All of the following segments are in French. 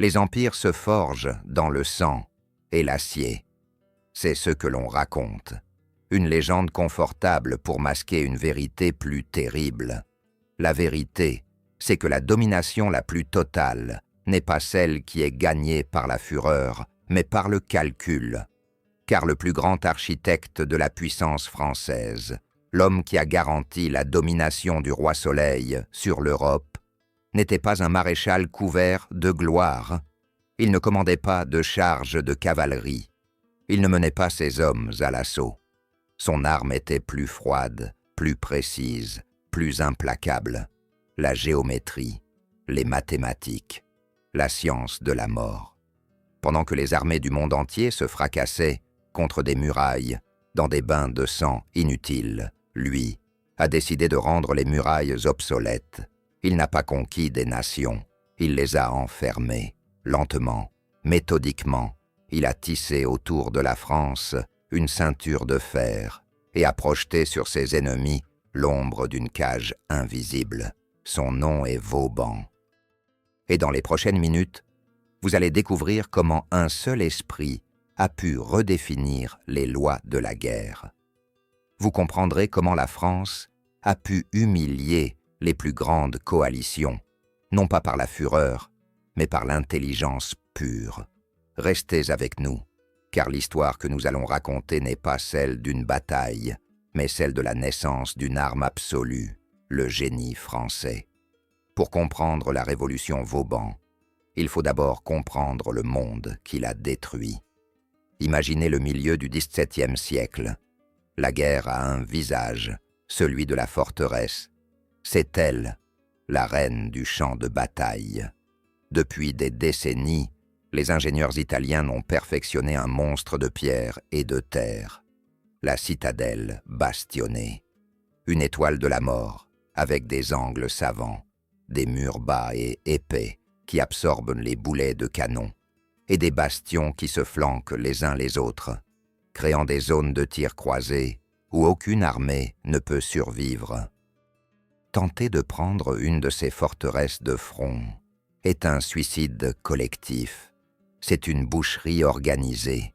Les empires se forgent dans le sang et l'acier. C'est ce que l'on raconte. Une légende confortable pour masquer une vérité plus terrible. La vérité, c'est que la domination la plus totale n'est pas celle qui est gagnée par la fureur, mais par le calcul. Car le plus grand architecte de la puissance française, l'homme qui a garanti la domination du roi Soleil sur l'Europe, n'était pas un maréchal couvert de gloire. Il ne commandait pas de charges de cavalerie. Il ne menait pas ses hommes à l'assaut. Son arme était plus froide, plus précise, plus implacable. La géométrie, les mathématiques, la science de la mort. Pendant que les armées du monde entier se fracassaient contre des murailles, dans des bains de sang inutiles, lui a décidé de rendre les murailles obsolètes. Il n'a pas conquis des nations, il les a enfermées. Lentement, méthodiquement, il a tissé autour de la France une ceinture de fer et a projeté sur ses ennemis l'ombre d'une cage invisible. Son nom est Vauban. Et dans les prochaines minutes, vous allez découvrir comment un seul esprit a pu redéfinir les lois de la guerre. Vous comprendrez comment la France a pu humilier les plus grandes coalitions, non pas par la fureur, mais par l'intelligence pure. Restez avec nous, car l'histoire que nous allons raconter n'est pas celle d'une bataille, mais celle de la naissance d'une arme absolue, le génie français. Pour comprendre la révolution Vauban, il faut d'abord comprendre le monde qui l'a détruit. Imaginez le milieu du XVIIe siècle. La guerre a un visage, celui de la forteresse. C'est elle, la reine du champ de bataille. Depuis des décennies, les ingénieurs italiens n'ont perfectionné un monstre de pierre et de terre. La citadelle bastionnée. Une étoile de la mort, avec des angles savants, des murs bas et épais qui absorbent les boulets de canon, et des bastions qui se flanquent les uns les autres, créant des zones de tir croisés où aucune armée ne peut survivre. Tenter de prendre une de ces forteresses de front est un suicide collectif. C'est une boucherie organisée.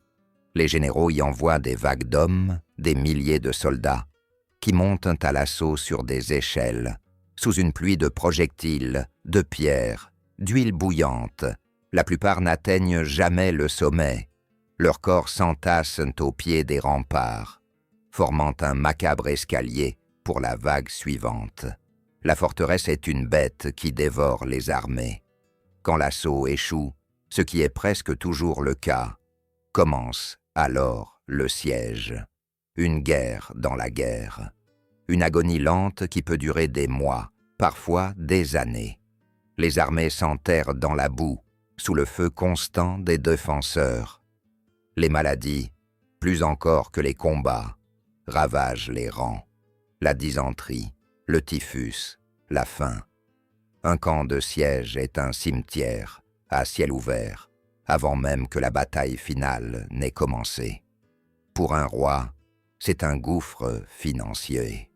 Les généraux y envoient des vagues d'hommes, des milliers de soldats, qui montent à l'assaut sur des échelles, sous une pluie de projectiles, de pierres, d'huile bouillante. La plupart n'atteignent jamais le sommet. Leurs corps s'entassent au pied des remparts, formant un macabre escalier pour la vague suivante. La forteresse est une bête qui dévore les armées. Quand l'assaut échoue, ce qui est presque toujours le cas, commence alors le siège. Une guerre dans la guerre. Une agonie lente qui peut durer des mois, parfois des années. Les armées s'enterrent dans la boue, sous le feu constant des défenseurs. Les maladies, plus encore que les combats, ravagent les rangs. La dysenterie, le typhus, la faim. Un camp de siège est un cimetière, à ciel ouvert, avant même que la bataille finale n'ait commencé. Pour un roi, c'est un gouffre financier.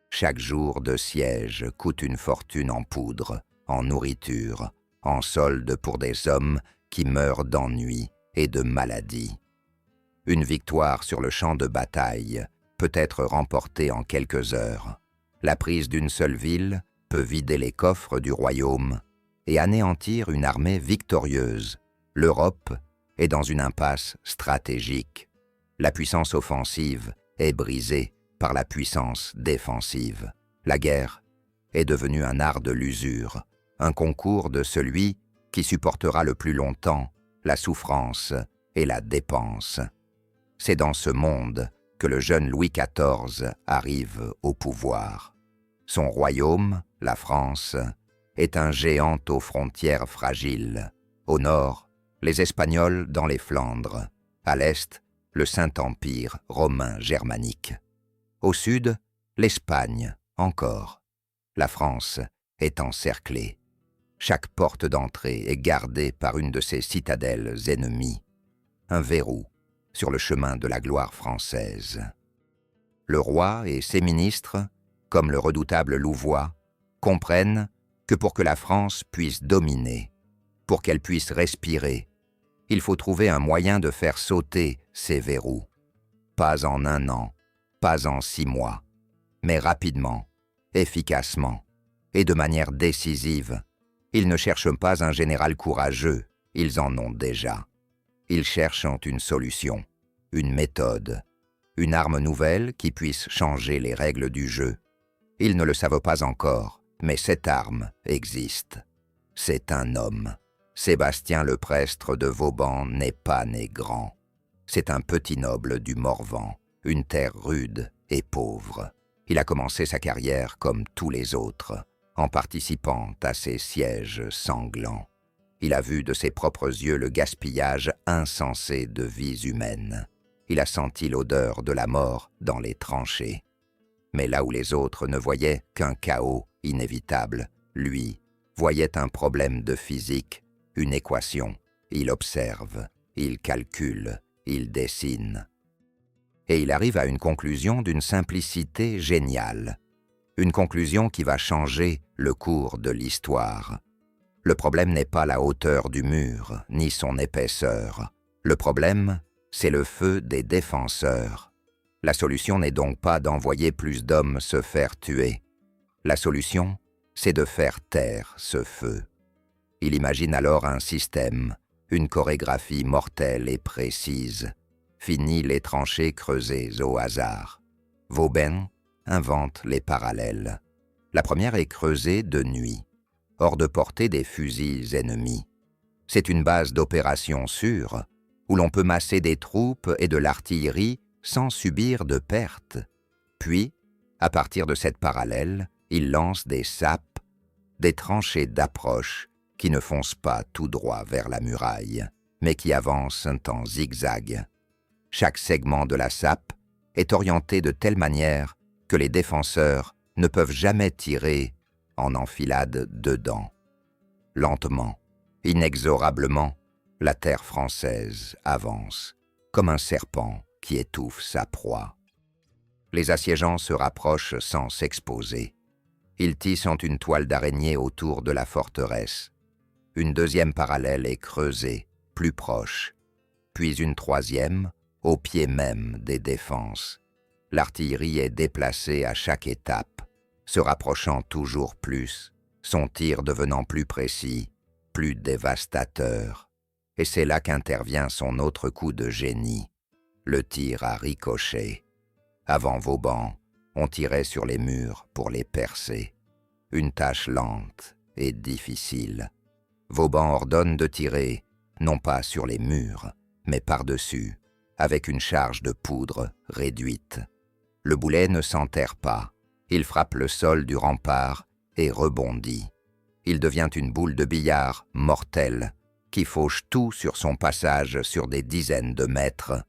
Chaque jour de siège coûte une fortune en poudre, en nourriture, en solde pour des hommes qui meurent d'ennui et de maladie. Une victoire sur le champ de bataille peut être remportée en quelques heures. La prise d'une seule ville peut vider les coffres du royaume et anéantir une armée victorieuse. L'Europe est dans une impasse stratégique. La puissance offensive est brisée par la puissance défensive. La guerre est devenue un art de l'usure, un concours de celui qui supportera le plus longtemps la souffrance et la dépense. C'est dans ce monde que le jeune Louis XIV arrive au pouvoir. Son royaume, la France, est un géant aux frontières fragiles. Au nord, les Espagnols dans les Flandres. À l'est, le Saint-Empire romain germanique. Au sud, l'Espagne, encore. La France est encerclée. Chaque porte d'entrée est gardée par une de ces citadelles ennemies. Un verrou sur le chemin de la gloire française. Le roi et ses ministres, comme le redoutable Louvois, comprennent que pour que la France puisse dominer, pour qu'elle puisse respirer. Il faut trouver un moyen de faire sauter ces verrous. Pas en 1 an, pas en 6 mois, mais rapidement, efficacement et de manière décisive. Ils ne cherchent pas un général courageux, ils en ont déjà. Ils cherchent une solution, une méthode, une arme nouvelle qui puisse changer les règles du jeu. Ils ne le savent pas encore, mais cette arme existe. C'est un homme. Sébastien le Prestre de Vauban n'est pas né grand. C'est un petit noble du Morvan, une terre rude et pauvre. Il a commencé sa carrière comme tous les autres, en participant à ces sièges sanglants. Il a vu de ses propres yeux le gaspillage insensé de vies humaines. Il a senti l'odeur de la mort dans les tranchées. Mais là où les autres ne voyaient qu'un chaos inévitable, lui voyait un problème de physique, une équation. Il observe, il calcule, il dessine. Et il arrive à une conclusion d'une simplicité géniale. Une conclusion qui va changer le cours de l'histoire. Le problème n'est pas la hauteur du mur, ni son épaisseur. Le problème, c'est le feu des défenseurs. La solution n'est donc pas d'envoyer plus d'hommes se faire tuer. La solution, c'est de faire taire ce feu. Il imagine alors un système, une chorégraphie mortelle et précise. Fini les tranchées creusées au hasard. Vauban invente les parallèles. La première est creusée de nuit, hors de portée des fusils ennemis. C'est une base d'opération sûre, où l'on peut masser des troupes et de l'artillerie sans subir de pertes. Puis, à partir de cette parallèle, il lance des sapes, des tranchées d'approche qui ne foncent pas tout droit vers la muraille, mais qui avancent en zigzag. Chaque segment de la sape est orienté de telle manière que les défenseurs ne peuvent jamais tirer en enfilade dedans. Lentement, inexorablement, la terre française avance, comme un serpent qui étouffe sa proie. Les assiégeants se rapprochent sans s'exposer. Ils tissent une toile d'araignée autour de la forteresse. Une deuxième parallèle est creusée, plus proche, puis une troisième, au pied même des défenses. L'artillerie est déplacée à chaque étape, se rapprochant toujours plus, son tir devenant plus précis, plus dévastateur. Et c'est là qu'intervient son autre coup de génie, le tir à ricochet. Avant Vauban, on tirait sur les murs pour les percer. Une tâche lente et difficile. Vauban ordonne de tirer, non pas sur les murs, mais par-dessus, avec une charge de poudre réduite. Le boulet ne s'enterre pas. Il frappe le sol du rempart et rebondit. Il devient une boule de billard mortelle qui fauche tout sur son passage sur des dizaines de mètres.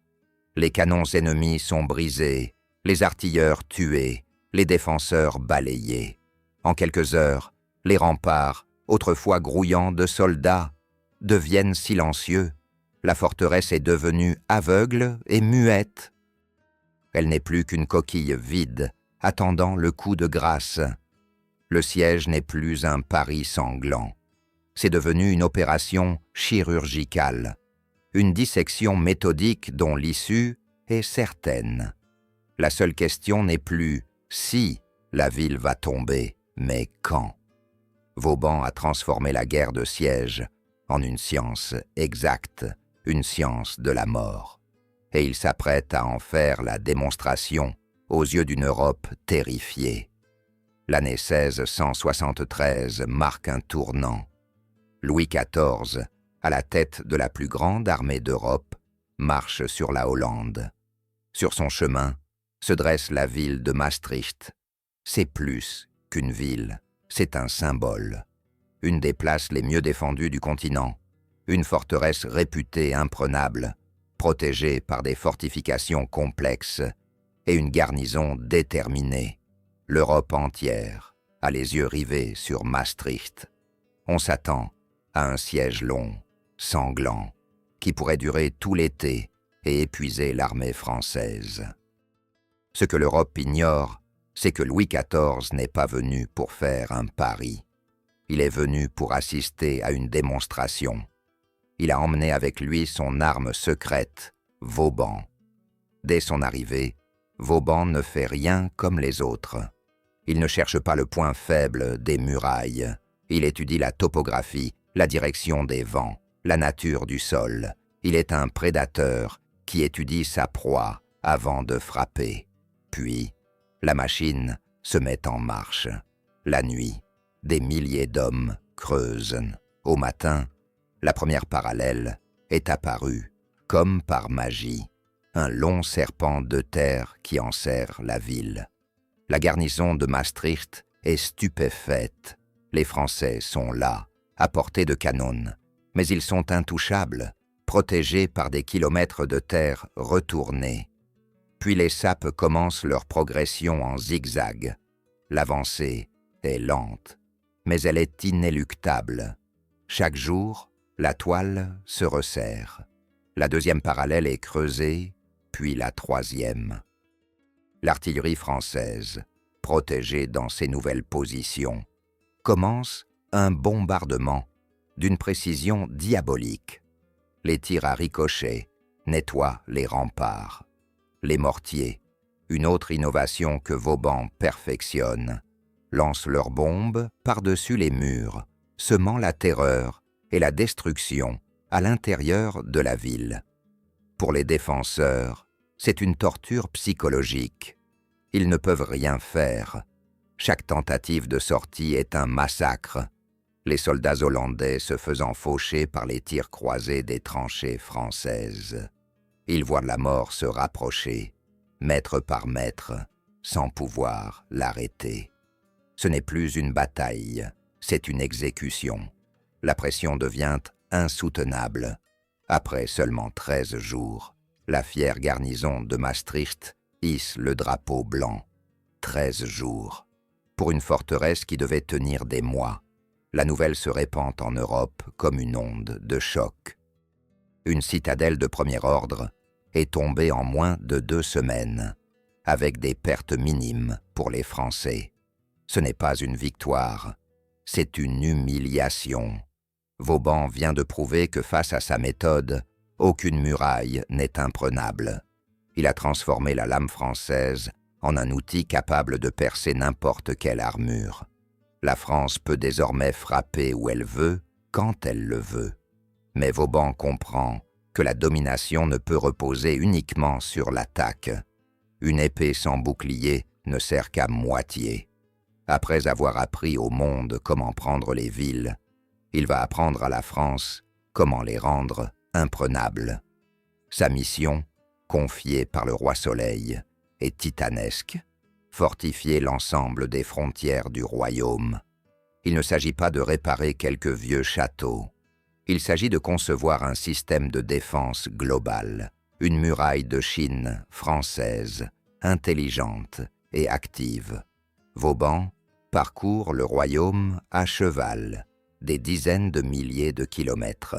Les canons ennemis sont brisés, les artilleurs tués, les défenseurs balayés. En quelques heures, les remparts, autrefois grouillants de soldats, deviennent silencieux. La forteresse est devenue aveugle et muette. Elle n'est plus qu'une coquille vide, attendant le coup de grâce. Le siège n'est plus un pari sanglant. C'est devenu une opération chirurgicale, une dissection méthodique dont l'issue est certaine. La seule question n'est plus si la ville va tomber, mais quand. Vauban a transformé la guerre de siège en une science exacte, une science de la mort. Et il s'apprête à en faire la démonstration aux yeux d'une Europe terrifiée. L'année 1673 marque un tournant. Louis XIV, à la tête de la plus grande armée d'Europe, marche sur la Hollande. Sur son chemin se dresse la ville de Maastricht. C'est plus qu'une ville, c'est un symbole. Une des places les mieux défendues du continent, une forteresse réputée imprenable, protégée par des fortifications complexes et une garnison déterminée. L'Europe entière a les yeux rivés sur Maastricht. On s'attend à un siège long, sanglant, qui pourrait durer tout l'été et épuiser l'armée française. Ce que l'Europe ignore, c'est que Louis XIV n'est pas venu pour faire un pari. Il est venu pour assister à une démonstration. Il a emmené avec lui son arme secrète, Vauban. Dès son arrivée, Vauban ne fait rien comme les autres. Il ne cherche pas le point faible des murailles. Il étudie la topographie, la direction des vents, la nature du sol. Il est un prédateur qui étudie sa proie avant de frapper. Puis, la machine se met en marche. La nuit, des milliers d'hommes creusent. Au matin, la première parallèle est apparue, comme par magie, un long serpent de terre qui enserre la ville. La garnison de Maastricht est stupéfaite. Les Français sont là, à portée de canon, mais ils sont intouchables, protégés par des kilomètres de terre retournée. Puis les sapes commencent leur progression en zigzag. L'avancée est lente, mais elle est inéluctable. Chaque jour, la toile se resserre. La deuxième parallèle est creusée, puis la troisième. L'artillerie française, protégée dans ses nouvelles positions, commence un bombardement d'une précision diabolique. Les tirs à ricochet nettoient les remparts. Les mortiers, une autre innovation que Vauban perfectionne, lancent leurs bombes par-dessus les murs, semant la terreur et la destruction à l'intérieur de la ville. Pour les défenseurs, c'est une torture psychologique. Ils ne peuvent rien faire. Chaque tentative de sortie est un massacre, les soldats hollandais se faisant faucher par les tirs croisés des tranchées françaises. Ils voient la mort se rapprocher, mètre par mètre, sans pouvoir l'arrêter. Ce n'est plus une bataille, c'est une exécution. La pression devient insoutenable. Après seulement 13 jours, la fière garnison de Maastricht hisse le drapeau blanc. 13 jours. Pour une forteresse qui devait tenir des mois, la nouvelle se répand en Europe comme une onde de choc. Une citadelle de premier ordre est tombée en moins de 2 semaines, avec des pertes minimes pour les Français. Ce n'est pas une victoire, c'est une humiliation. Vauban vient de prouver que face à sa méthode, aucune muraille n'est imprenable. Il a transformé la lame française en un outil capable de percer n'importe quelle armure. La France peut désormais frapper où elle veut, quand elle le veut. Mais Vauban comprend que la domination ne peut reposer uniquement sur l'attaque. Une épée sans bouclier ne sert qu'à moitié. Après avoir appris au monde comment prendre les villes, il va apprendre à la France comment les rendre imprenables. Sa mission, confiée par le roi Soleil, est titanesque, fortifier l'ensemble des frontières du royaume. Il ne s'agit pas de réparer quelques vieux châteaux. Il s'agit de concevoir un système de défense global, une muraille de Chine française, intelligente et active. Vauban parcourt le royaume à cheval, des dizaines de milliers de kilomètres.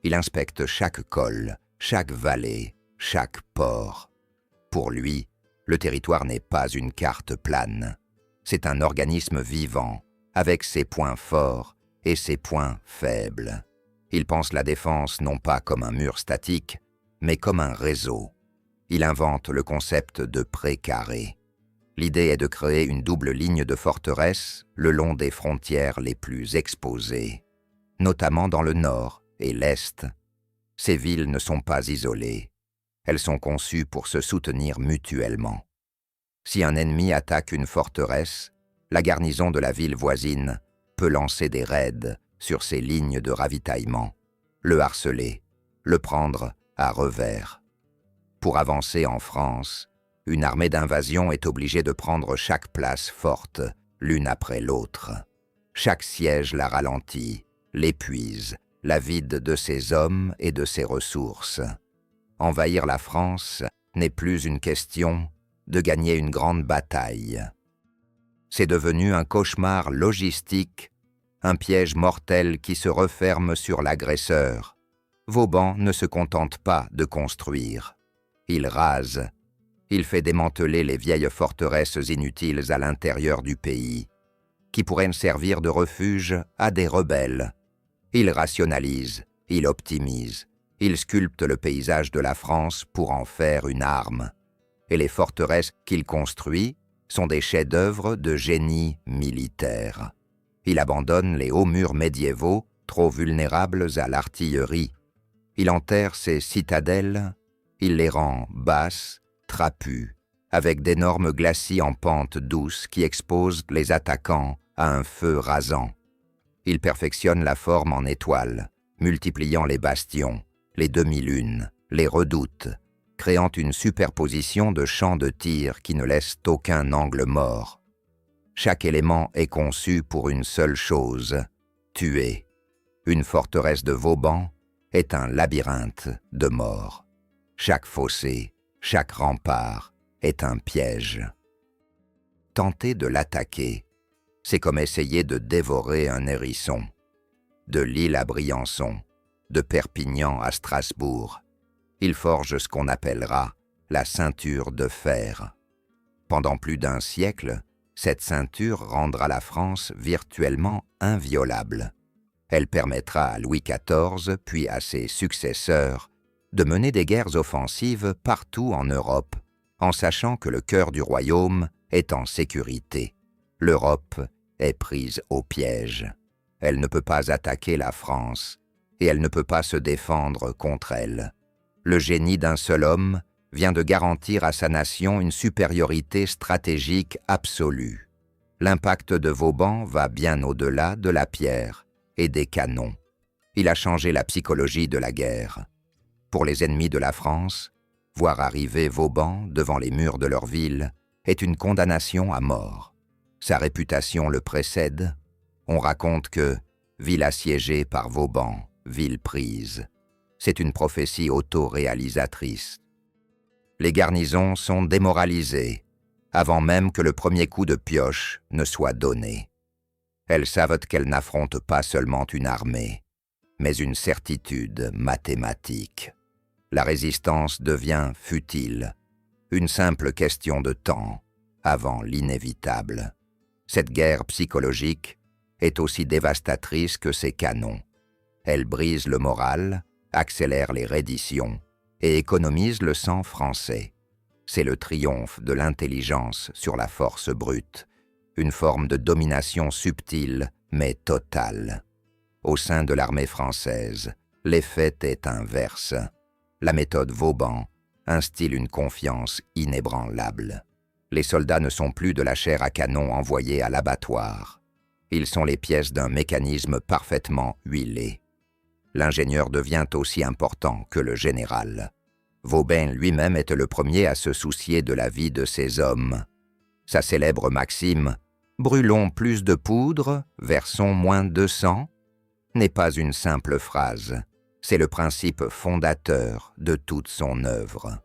Il inspecte chaque col, chaque vallée, chaque port. Pour lui, le territoire n'est pas une carte plane. C'est un organisme vivant, avec ses points forts et ses points faibles. Il pense la défense non pas comme un mur statique, mais comme un réseau. Il invente le concept de précaré. L'idée est de créer une double ligne de forteresses le long des frontières les plus exposées, notamment dans le nord et l'est. Ces villes ne sont pas isolées. Elles sont conçues pour se soutenir mutuellement. Si un ennemi attaque une forteresse, la garnison de la ville voisine peut lancer des raids sur ses lignes de ravitaillement, le harceler, le prendre à revers. Pour avancer en France, une armée d'invasion est obligée de prendre chaque place forte, l'une après l'autre. Chaque siège la ralentit, l'épuise, la vide de ses hommes et de ses ressources. Envahir la France n'est plus une question de gagner une grande bataille. C'est devenu un cauchemar logistique, un piège mortel qui se referme sur l'agresseur. Vauban ne se contente pas de construire. Il rase. Il fait démanteler les vieilles forteresses inutiles à l'intérieur du pays. qui pourraient servir de refuge à des rebelles. Il rationalise, il optimise, il sculpte le paysage de la France pour en faire une arme. Et les forteresses qu'il construit sont des chefs-d'œuvre de génie militaire. Il abandonne les hauts murs médiévaux, trop vulnérables à l'artillerie. Il enterre ses citadelles, il les rend basses, trapues, avec d'énormes glacis en pente douce qui exposent les attaquants à un feu rasant. Il perfectionne la forme en étoile, multipliant les bastions, les demi-lunes, les redoutes, créant une superposition de champs de tir qui ne laissent aucun angle mort. Chaque élément est conçu pour une seule chose, tuer. Une forteresse de Vauban est un labyrinthe de mort. Chaque fossé, chaque rempart est un piège. Tenter de l'attaquer, c'est comme essayer de dévorer un hérisson. De Lille à Briançon, de Perpignan à Strasbourg, il forge ce qu'on appellera la ceinture de fer. Pendant plus d'un siècle, cette ceinture rendra la France virtuellement inviolable. Elle permettra à Louis XIV, puis à ses successeurs, de mener des guerres offensives partout en Europe, en sachant que le cœur du royaume est en sécurité. L'Europe est prise au piège. Elle ne peut pas attaquer la France, et elle ne peut pas se défendre contre elle. Le génie d'un seul homme vient de garantir à sa nation une supériorité stratégique absolue. L'impact de Vauban va bien au-delà de la pierre et des canons. Il a changé la psychologie de la guerre. Pour les ennemis de la France, voir arriver Vauban devant les murs de leur ville est une condamnation à mort. Sa réputation le précède. On raconte que « ville assiégée par Vauban, ville prise ». C'est une prophétie auto-réalisatrice. Les garnisons sont démoralisées, avant même que le premier coup de pioche ne soit donné. Elles savent qu'elles n'affrontent pas seulement une armée, mais une certitude mathématique. La résistance devient futile, une simple question de temps, avant l'inévitable. Cette guerre psychologique est aussi dévastatrice que ses canons. Elle brise le moral, accélère les redditions et économise le sang français. C'est le triomphe de l'intelligence sur la force brute, une forme de domination subtile mais totale. Au sein de l'armée française, l'effet est inverse. La méthode Vauban instille une confiance inébranlable. Les soldats ne sont plus de la chair à canon envoyée à l'abattoir. Ils sont les pièces d'un mécanisme parfaitement huilé. L'ingénieur devient aussi important que le général. Vauban lui-même était le premier à se soucier de la vie de ses hommes. Sa célèbre maxime « Brûlons plus de poudre, versons moins de sang » n'est pas une simple phrase, c'est le principe fondateur de toute son œuvre.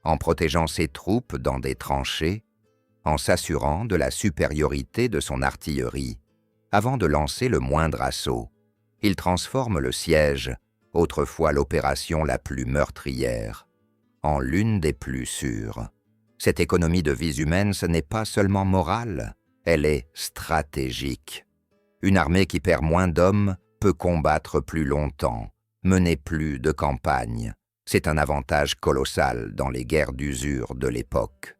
En protégeant ses troupes dans des tranchées, en s'assurant de la supériorité de son artillerie, avant de lancer le moindre assaut, il transforme le siège, autrefois l'opération la plus meurtrière, en l'une des plus sûres. Cette économie de vies humaines, ce n'est pas seulement morale, elle est stratégique. Une armée qui perd moins d'hommes peut combattre plus longtemps, mener plus de campagnes. C'est un avantage colossal dans les guerres d'usure de l'époque.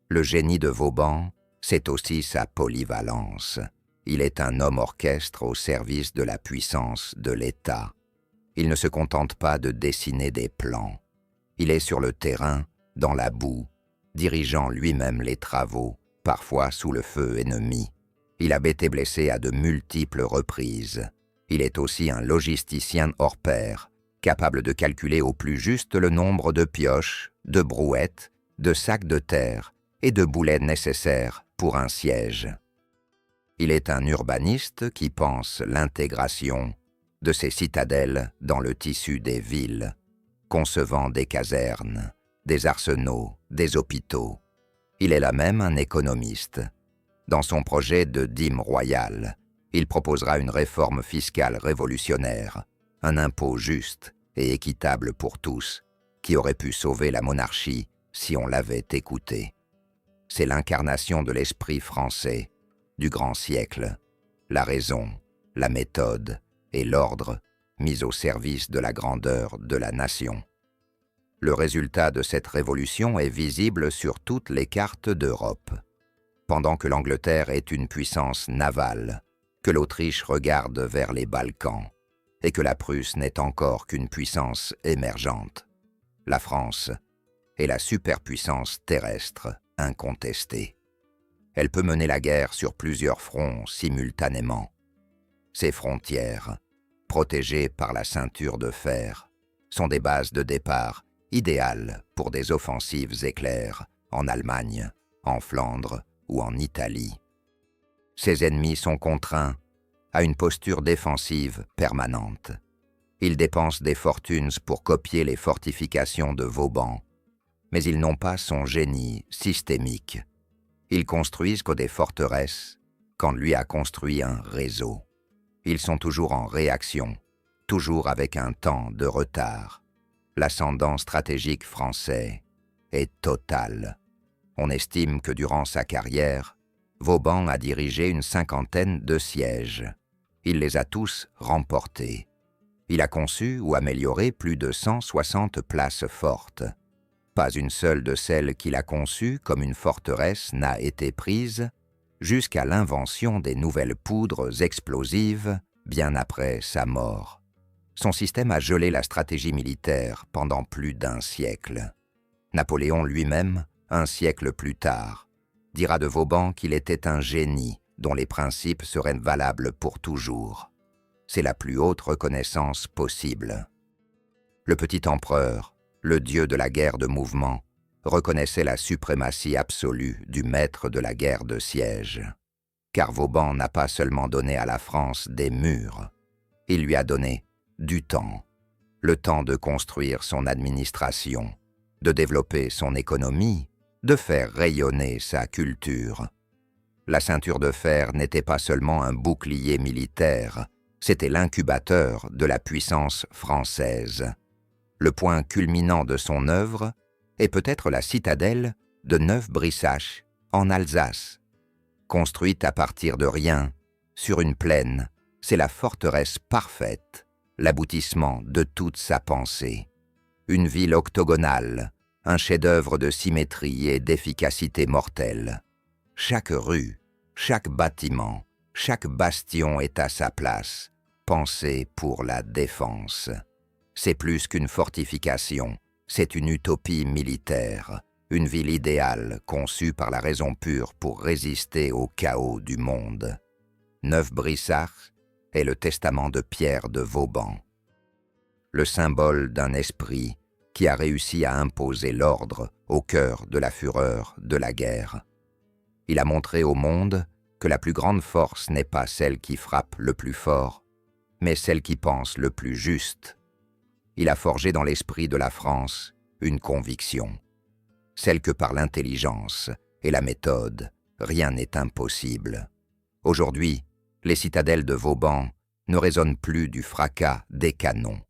Le génie de Vauban, c'est aussi sa polyvalence. Il est un homme orchestre au service de la puissance de l'État. Il ne se contente pas de dessiner des plans. Il est sur le terrain, dans la boue, dirigeant lui-même les travaux, parfois sous le feu ennemi. Il a été blessé à de multiples reprises. Il est aussi un logisticien hors pair, capable de calculer au plus juste le nombre de pioches, de brouettes, de sacs de terre et de boulets nécessaires pour un siège. Il est un urbaniste qui pense l'intégration de ses citadelles dans le tissu des villes, concevant des casernes, des arsenaux, des hôpitaux. Il est là même un économiste. Dans son projet de dîme royale, il proposera une réforme fiscale révolutionnaire, un impôt juste et équitable pour tous, qui aurait pu sauver la monarchie si on l'avait écouté. C'est l'incarnation de l'esprit français, du grand siècle, la raison, la méthode et l'ordre mis au service de la grandeur de la nation. Le résultat de cette révolution est visible sur toutes les cartes d'Europe. Pendant que l'Angleterre est une puissance navale, que l'Autriche regarde vers les Balkans et que la Prusse n'est encore qu'une puissance émergente, la France est la superpuissance terrestre incontestée. Elle peut mener la guerre sur plusieurs fronts simultanément. Ses frontières, protégées par la ceinture de fer, sont des bases de départ idéales pour des offensives éclairs en Allemagne, en Flandre ou en Italie. Ses ennemis sont contraints à une posture défensive permanente. Ils dépensent des fortunes pour copier les fortifications de Vauban, mais ils n'ont pas son génie systémique. Ils construisent que des forteresses quand lui a construit un réseau. Ils sont toujours en réaction, toujours avec un temps de retard. L'ascendant stratégique français est total. On estime que durant sa carrière, Vauban a dirigé une 50aine de sièges. Il les a tous remportés. Il a conçu ou amélioré plus de 160 places fortes. Pas une seule de celles qu'il a conçues comme une forteresse n'a été prise jusqu'à l'invention des nouvelles poudres explosives bien après sa mort. Son système a gelé la stratégie militaire pendant plus d'un siècle. Napoléon lui-même, un siècle plus tard, dira de Vauban qu'il était un génie dont les principes seraient valables pour toujours. C'est la plus haute reconnaissance possible. Le petit empereur, le dieu de la guerre de mouvement, reconnaissait la suprématie absolue du maître de la guerre de siège. Car Vauban n'a pas seulement donné à la France des murs, il lui a donné du temps, le temps de construire son administration, de développer son économie, de faire rayonner sa culture. La ceinture de fer n'était pas seulement un bouclier militaire, c'était l'incubateur de la puissance française. Le point culminant de son œuvre est peut-être la citadelle de Neuf-Brisach, en Alsace. Construite à partir de rien, sur une plaine, c'est la forteresse parfaite, l'aboutissement de toute sa pensée. Une ville octogonale, un chef-d'œuvre de symétrie et d'efficacité mortelle. Chaque rue, chaque bâtiment, chaque bastion est à sa place, pensé pour la défense. C'est plus qu'une fortification, c'est une utopie militaire, une ville idéale conçue par la raison pure pour résister au chaos du monde. Neuf-Brisach est le testament de Pierre de Vauban, le symbole d'un esprit qui a réussi à imposer l'ordre au cœur de la fureur de la guerre. Il a montré au monde que la plus grande force n'est pas celle qui frappe le plus fort, mais celle qui pense le plus juste. Il a forgé dans l'esprit de la France une conviction, celle que par l'intelligence et la méthode, rien n'est impossible. Aujourd'hui, les citadelles de Vauban ne résonnent plus du fracas des canons.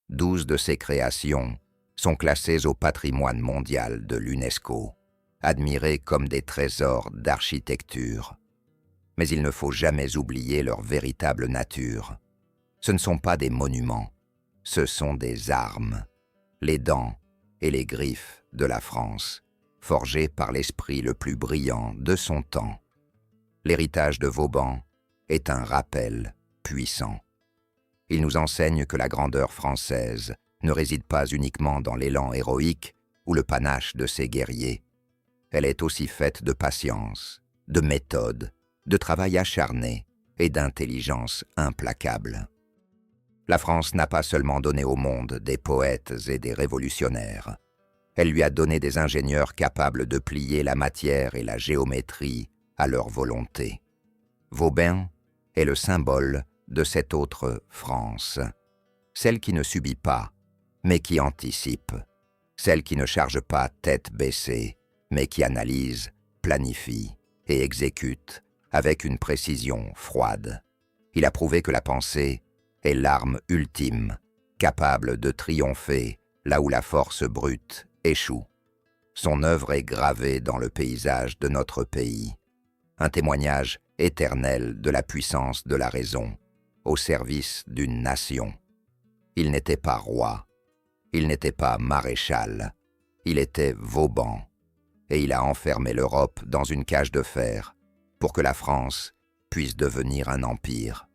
12 de ces créations sont classées au patrimoine mondial de l'UNESCO, admirées comme des trésors d'architecture. Mais il ne faut jamais oublier leur véritable nature. Ce ne sont pas des monuments, ce sont des armes, les dents et les griffes de la France, forgées par l'esprit le plus brillant de son temps. L'héritage de Vauban est un rappel puissant. Il nous enseigne que la grandeur française ne réside pas uniquement dans l'élan héroïque ou le panache de ses guerriers. Elle est aussi faite de patience, de méthode, de travail acharné et d'intelligence implacable. La France n'a pas seulement donné au monde des poètes et des révolutionnaires. Elle lui a donné des ingénieurs capables de plier la matière et la géométrie à leur volonté. Vauban est le symbole de cette autre France, celle qui ne subit pas, mais qui anticipe, celle qui ne charge pas tête baissée, mais qui analyse, planifie et exécute avec une précision froide. Il a prouvé que la pensée est l'arme ultime, capable de triompher là où la force brute échoue. Son œuvre est gravée dans le paysage de notre pays, un témoignage éternel de la puissance de la raison, au service d'une nation. Il n'était pas roi, il n'était pas maréchal, il était Vauban, et il a enfermé l'Europe dans une cage de fer pour que la France puisse devenir un empire.